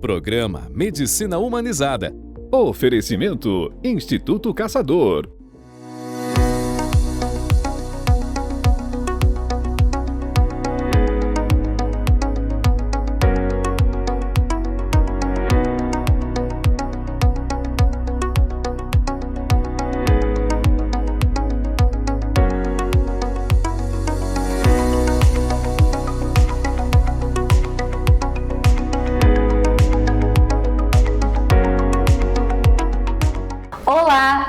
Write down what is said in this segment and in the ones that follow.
Programa Medicina Humanizada. Oferecimento Instituto Caçador.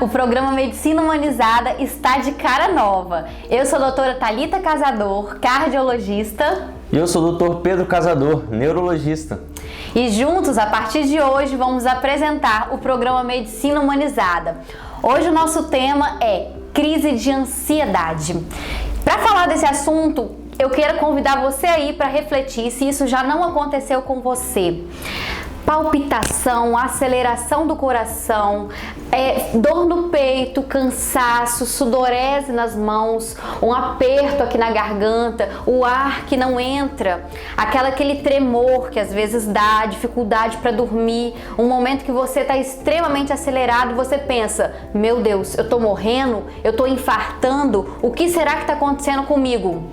O programa Medicina Humanizada está de cara nova. Eu sou a doutora Thalita Casador, cardiologista. E eu sou o doutor Pedro Casador, neurologista. E juntos, a partir de hoje, vamos apresentar o programa Medicina Humanizada. Hoje o nosso tema é crise de ansiedade. Para falar desse assunto, eu quero convidar você aí para refletir se isso já não aconteceu com você. Palpitação, aceleração do coração, dor no peito, cansaço, sudorese nas mãos, um aperto aqui na garganta, o ar que não entra, aquele tremor que às vezes dá, dificuldade para dormir, um momento que você está extremamente acelerado e você pensa, meu Deus, eu estou morrendo, eu estou infartando, o que será que está acontecendo comigo?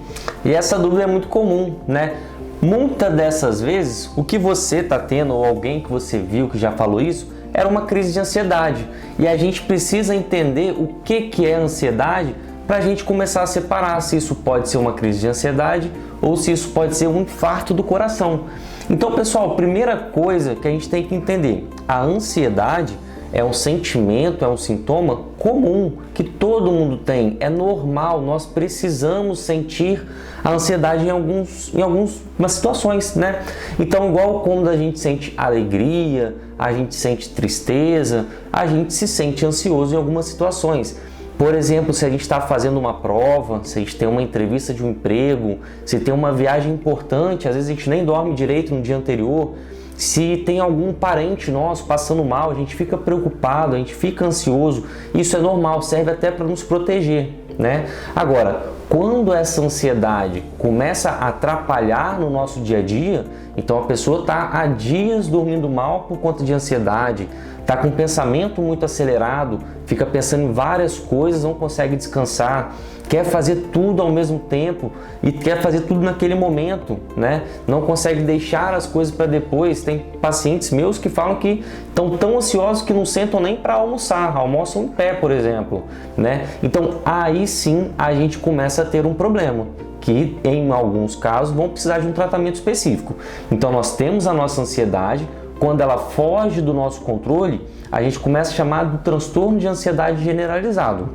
E essa dúvida é muito comum, né? Muitas dessas vezes, o que você está tendo ou alguém que você viu que já falou isso, era uma crise de ansiedade. E a gente precisa entender o que é ansiedade para a gente começar a separar se isso pode ser uma crise de ansiedade ou se isso pode ser um infarto do coração. Então, pessoal, primeira coisa que a gente tem que entender, a ansiedade é um sentimento, é um sintoma comum que todo mundo tem, é normal, nós precisamos sentir a ansiedade em algumas situações, né? Então, igual quando a gente sente alegria, a gente sente tristeza, a gente se sente ansioso em algumas situações. Por exemplo, se a gente está fazendo uma prova, se a gente tem uma entrevista de um emprego, se tem uma viagem importante, às vezes a gente nem dorme direito no dia anterior. Se tem algum parente nosso passando mal, a gente fica preocupado, a gente fica ansioso. Isso é normal, serve até para nos proteger, né? Agora, quando essa ansiedade começa a atrapalhar no nosso dia a dia, então a pessoa está há dias dormindo mal por conta de ansiedade, está com um pensamento muito acelerado, fica pensando em várias coisas, não consegue descansar, quer fazer tudo ao mesmo tempo e quer fazer tudo naquele momento, né? Não consegue deixar as coisas para depois. Tem pacientes meus que falam que estão tão ansiosos que não sentam nem para almoçar, almoçam em pé, por exemplo, né? Então aí sim a gente começa a ter um problema, que em alguns casos vão precisar de um tratamento específico. Então nós temos a nossa ansiedade, quando ela foge do nosso controle, a gente começa a chamar de transtorno de ansiedade generalizado.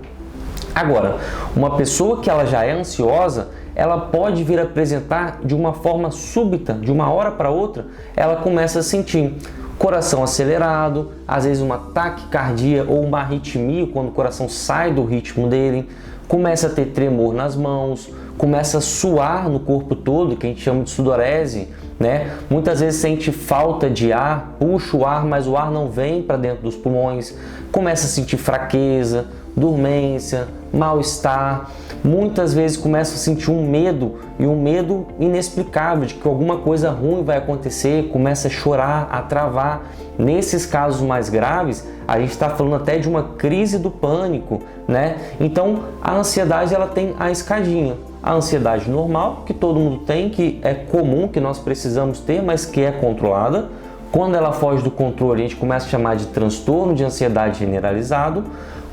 Agora, uma pessoa que ela já é ansiosa, ela pode vir a apresentar de uma forma súbita, de uma hora para outra, ela começa a sentir coração acelerado, às vezes uma taquicardia ou uma arritmia quando o coração sai do ritmo dele, começa a ter tremor nas mãos, começa a suar no corpo todo, que a gente chama de sudorese, né? Muitas vezes sente falta de ar, puxa o ar, mas o ar não vem para dentro dos pulmões, começa a sentir fraqueza, dormência, mal-estar, muitas vezes começa a sentir um medo e um medo inexplicável de que alguma coisa ruim vai acontecer, começa a chorar, a travar. Nesses casos mais graves, a gente está falando até de uma crise do pânico, né? Então, a ansiedade ela tem a escadinha. A ansiedade normal, que todo mundo tem, que é comum, que nós precisamos ter, mas que é controlada. Quando ela foge do controle, a gente começa a chamar de transtorno de ansiedade generalizado.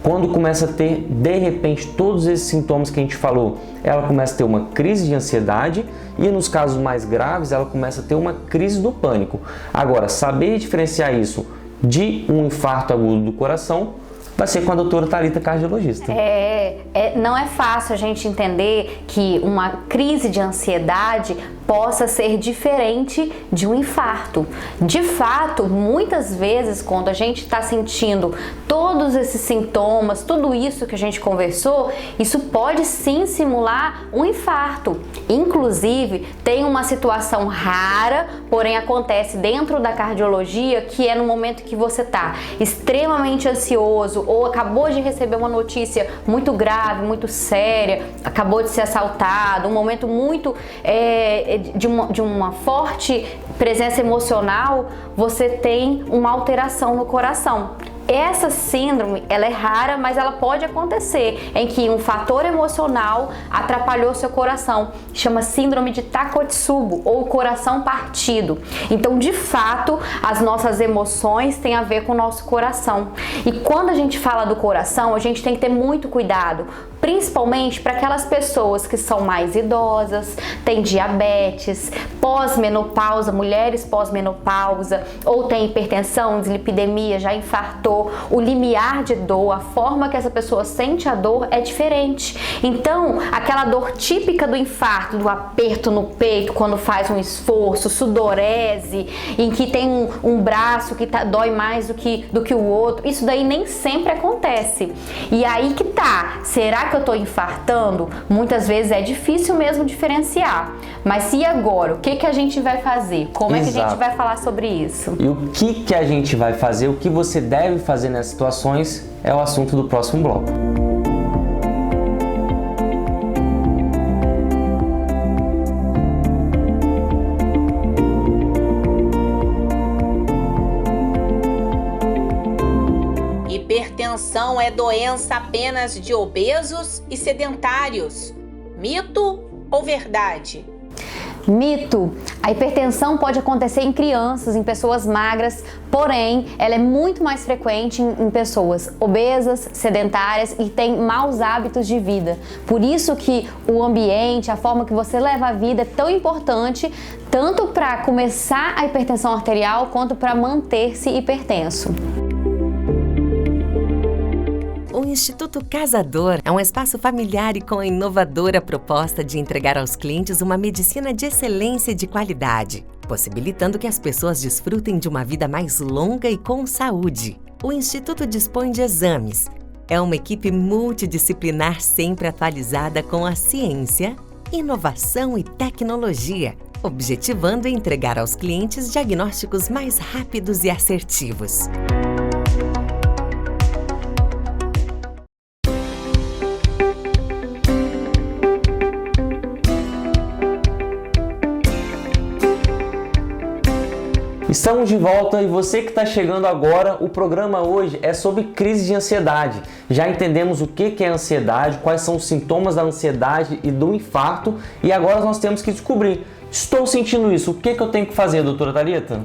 Quando começa a ter, de repente, todos esses sintomas que a gente falou, ela começa a ter uma crise de ansiedade e, nos casos mais graves, ela começa a ter uma crise do pânico. Agora, saber diferenciar isso de um infarto agudo do coração vai ser com a doutora Thalita, cardiologista. Não é fácil a gente entender que uma crise de ansiedade possa ser diferente de um infarto. De fato, muitas vezes, quando a gente está sentindo todos esses sintomas, tudo isso que a gente conversou, isso pode sim simular um infarto. Inclusive, tem uma situação rara, porém acontece dentro da cardiologia, que é no momento que você está extremamente ansioso ou acabou de receber uma notícia muito grave, muito séria, acabou de ser assaltado, um momento muito de uma forte presença emocional, você tem uma alteração no coração. Essa síndrome, ela é rara, mas ela pode acontecer em que um fator emocional atrapalhou seu coração. Chama síndrome de Takotsubo ou coração partido. Então, de fato, as nossas emoções têm a ver com o nosso coração. E quando a gente fala do coração, a gente tem que ter muito cuidado, principalmente para aquelas pessoas que são mais idosas, têm diabetes, pós-menopausa, mulheres pós-menopausa, ou tem hipertensão, dislipidemia, já infartou. O limiar de dor, a forma que essa pessoa sente a dor é diferente. Então, aquela dor típica do infarto, do aperto no peito quando faz um esforço, sudorese, em que tem um braço que dói mais do que o outro, isso daí nem sempre acontece. E aí que tá, será que eu tô infartando? Muitas vezes é difícil mesmo diferenciar. Mas e agora? O que a gente vai fazer? Como é que a gente vai falar sobre isso? E o que a gente vai fazer, o que você deve fazer nessas situações é o assunto do próximo bloco. Hipertensão é doença apenas de obesos e sedentários. Mito ou verdade? Mito. A hipertensão pode acontecer em crianças, em pessoas magras, porém, ela é muito mais frequente em pessoas obesas, sedentárias e têm maus hábitos de vida. Por isso que o ambiente, a forma que você leva a vida é tão importante, tanto para começar a hipertensão arterial, quanto para manter-se hipertenso. O Instituto Casador é um espaço familiar e com a inovadora proposta de entregar aos clientes uma medicina de excelência e de qualidade, possibilitando que as pessoas desfrutem de uma vida mais longa e com saúde. O Instituto dispõe de exames. É uma equipe multidisciplinar sempre atualizada com a ciência, inovação e tecnologia, objetivando entregar aos clientes diagnósticos mais rápidos e assertivos. Estamos de volta e você que está chegando agora, o programa hoje é sobre crise de ansiedade. Já entendemos o que é ansiedade, quais são os sintomas da ansiedade e do infarto e agora nós temos que descobrir. Estou sentindo isso, o que eu tenho que fazer, doutora Thalita?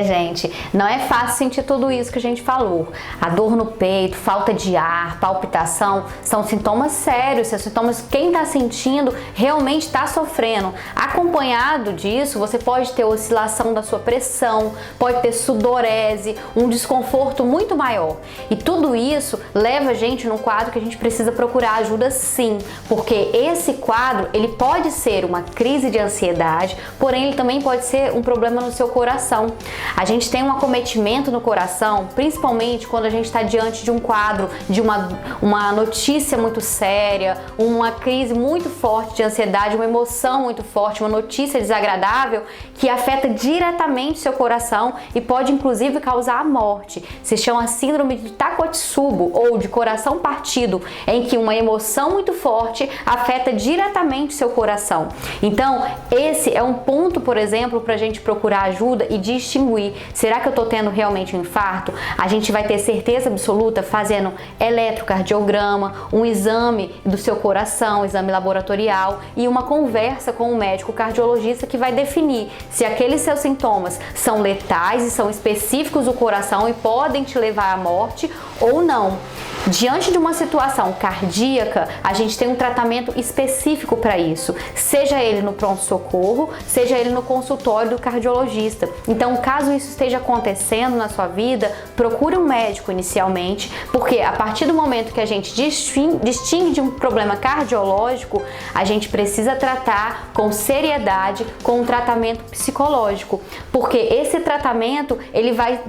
Gente, não é fácil sentir tudo isso que a gente falou. A dor no peito, falta de ar, palpitação, são sintomas sérios, são sintomas que quem está sentindo realmente está sofrendo. Acompanhado disso, você pode ter oscilação da sua pressão, pode ter sudorese, um desconforto muito maior. E tudo isso leva a gente num quadro que a gente precisa procurar ajuda sim, porque esse quadro, ele pode ser uma crise de ansiedade, porém ele também pode ser um problema no seu coração. A gente tem um acometimento no coração, principalmente quando a gente está diante de um quadro, de uma notícia muito séria, uma crise muito forte de ansiedade, uma emoção muito forte, uma notícia desagradável que afeta diretamente seu coração e pode inclusive causar a morte. Se chama síndrome de Takotsubo ou de coração partido, em que uma emoção muito forte afeta diretamente seu coração. Então, esse é um ponto, por exemplo, para a gente procurar ajuda e distinguir. Será que eu estou tendo realmente um infarto? A gente vai ter certeza absoluta fazendo eletrocardiograma, um exame do seu coração, exame laboratorial e uma conversa com o médico cardiologista que vai definir se aqueles seus sintomas são letais e são específicos do coração e podem te levar à morte ou não. Diante de uma situação cardíaca, a gente tem um tratamento específico para isso, seja ele no pronto-socorro, seja ele no consultório do cardiologista. Então, caso isso esteja acontecendo na sua vida, procure um médico inicialmente, porque a partir do momento que a gente distingue de um problema cardiológico, a gente precisa tratar com seriedade, com um tratamento psicológico, porque esse tratamento ele vai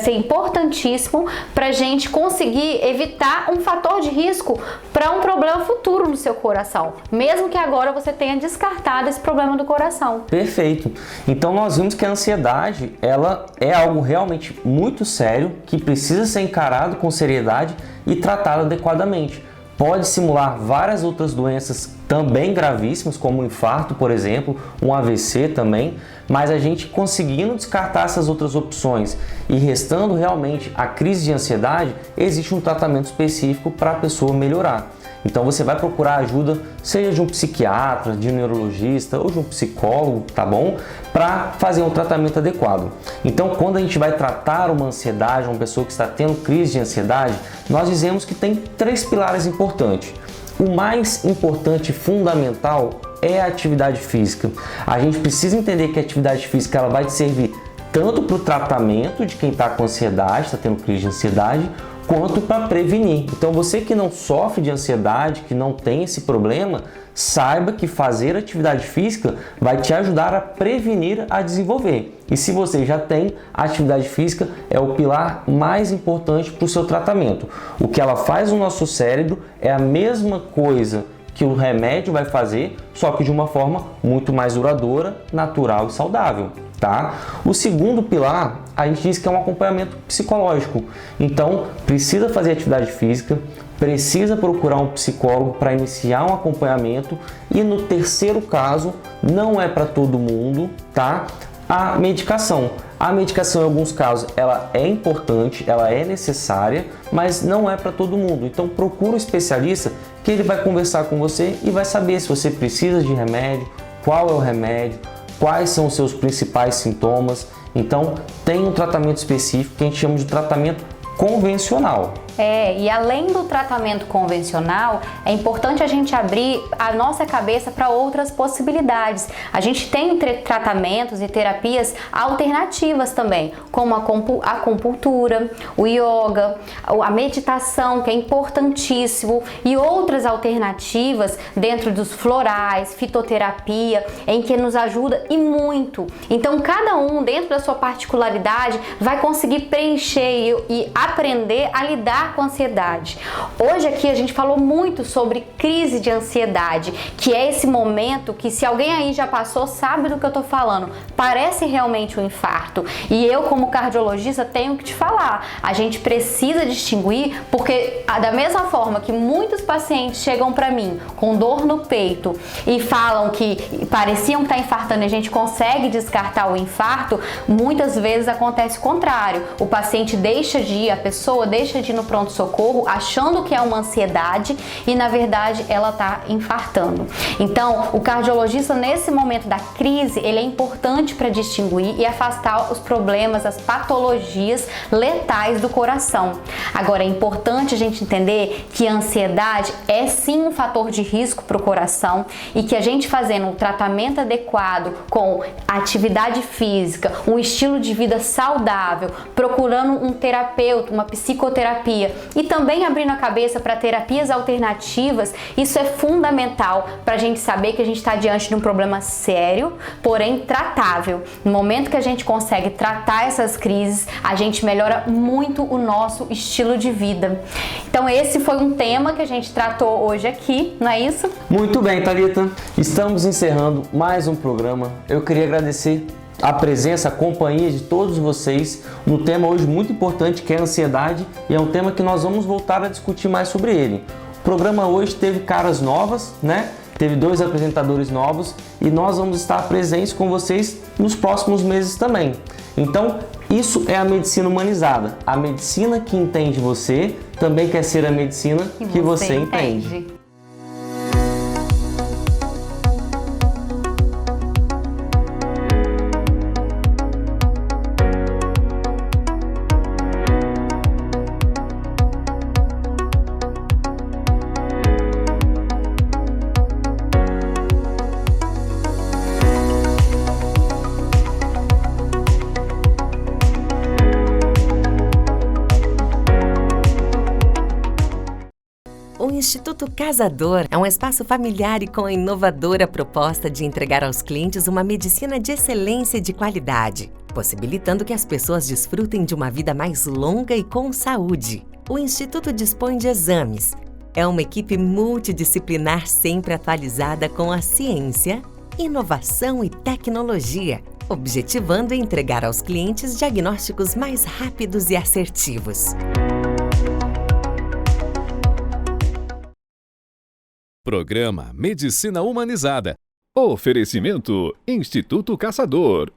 ser importantíssimo para a gente conseguir evitar um fator de risco para um problema futuro no seu coração, mesmo que agora você tenha descartado esse problema do coração. Perfeito. Então nós vimos que a ansiedade, ela é algo realmente muito sério, que precisa ser encarado com seriedade e tratado adequadamente. Pode simular várias outras doenças também gravíssimas, como um infarto, por exemplo, um AVC também, mas a gente conseguindo descartar essas outras opções e restando realmente a crise de ansiedade, existe um tratamento específico para a pessoa melhorar. Então você vai procurar ajuda, seja de um psiquiatra, de um neurologista ou de um psicólogo, tá bom? Para fazer um tratamento adequado. Então quando a gente vai tratar uma ansiedade, uma pessoa que está tendo crise de ansiedade, nós dizemos que tem 3 pilares importantes. O mais importante e fundamental é a atividade física. A gente precisa entender que a atividade física ela vai te servir tanto para o tratamento de quem está com ansiedade, está tendo crise de ansiedade, quanto para prevenir. Então você que não sofre de ansiedade, que não tem esse problema, saiba que fazer atividade física vai te ajudar a prevenir a desenvolver. E se você já tem, a atividade física é o pilar mais importante para o seu tratamento. O que ela faz no nosso cérebro é a mesma coisa que o remédio vai fazer, só que de uma forma muito mais duradoura, natural e saudável. Tá? O segundo pilar, a gente diz que é um acompanhamento psicológico. Então, precisa fazer atividade física, precisa procurar um psicólogo para iniciar um acompanhamento e no terceiro caso, não é para todo mundo, tá? A medicação. A medicação, em alguns casos, ela é importante, ela é necessária, mas não é para todo mundo. Então, procura um especialista que ele vai conversar com você e vai saber se você precisa de remédio, qual é o remédio, quais são os seus principais sintomas. Então, tem um tratamento específico que a gente chama de tratamento convencional. E além do tratamento convencional, é importante a gente abrir a nossa cabeça para outras possibilidades. A gente tem tratamentos e terapias alternativas também, como a acupuntura, o yoga, a meditação, que é importantíssimo, e outras alternativas dentro dos florais, fitoterapia, em que nos ajuda e muito. Então, cada um, dentro da sua particularidade, vai conseguir preencher e aprender a lidar com a ansiedade. Hoje aqui a gente falou muito sobre crise de ansiedade, que é esse momento que, se alguém aí já passou, sabe do que eu tô falando. Parece realmente um infarto. E eu, como cardiologista, tenho que te falar. A gente precisa distinguir, porque da mesma forma que muitos pacientes chegam para mim com dor no peito e falam que pareciam estar infartando e a gente consegue descartar o infarto, muitas vezes acontece o contrário. O paciente deixa de ir, a pessoa deixa de ir no pronto-socorro achando que é uma ansiedade e na verdade ela está infartando. Então, o cardiologista, nesse momento da crise, ele é importante para distinguir e afastar os problemas, as patologias letais do coração. Agora, é importante a gente entender que a ansiedade é sim um fator de risco para o coração e que a gente fazendo um tratamento adequado com atividade física, um estilo de vida saudável, procurando um terapeuta, uma psicoterapia e também abrindo a cabeça para terapias alternativas, isso é fundamental para a gente saber que a gente está diante de um problema sério, porém tratável. No momento que a gente consegue tratar essas crises, a gente melhora muito o nosso estilo de vida. Então esse foi um tema que a gente tratou hoje aqui, não é isso? Muito bem, Thalita. Estamos encerrando mais um programa. Eu queria agradecer a presença, a companhia de todos vocês no tema hoje muito importante, que é a ansiedade, e é um tema que nós vamos voltar a discutir mais sobre ele. O programa hoje teve caras novas, né? Teve 2 apresentadores novos e nós vamos estar presentes com vocês nos próximos meses também. Então, isso é a medicina humanizada. A medicina que entende você também quer ser a medicina que você entende. O Instituto Casador é um espaço familiar e com a inovadora proposta de entregar aos clientes uma medicina de excelência e de qualidade, possibilitando que as pessoas desfrutem de uma vida mais longa e com saúde. O Instituto dispõe de exames. É uma equipe multidisciplinar sempre atualizada com a ciência, inovação e tecnologia, objetivando entregar aos clientes diagnósticos mais rápidos e assertivos. Programa Medicina Humanizada. Oferecimento Instituto Caçador.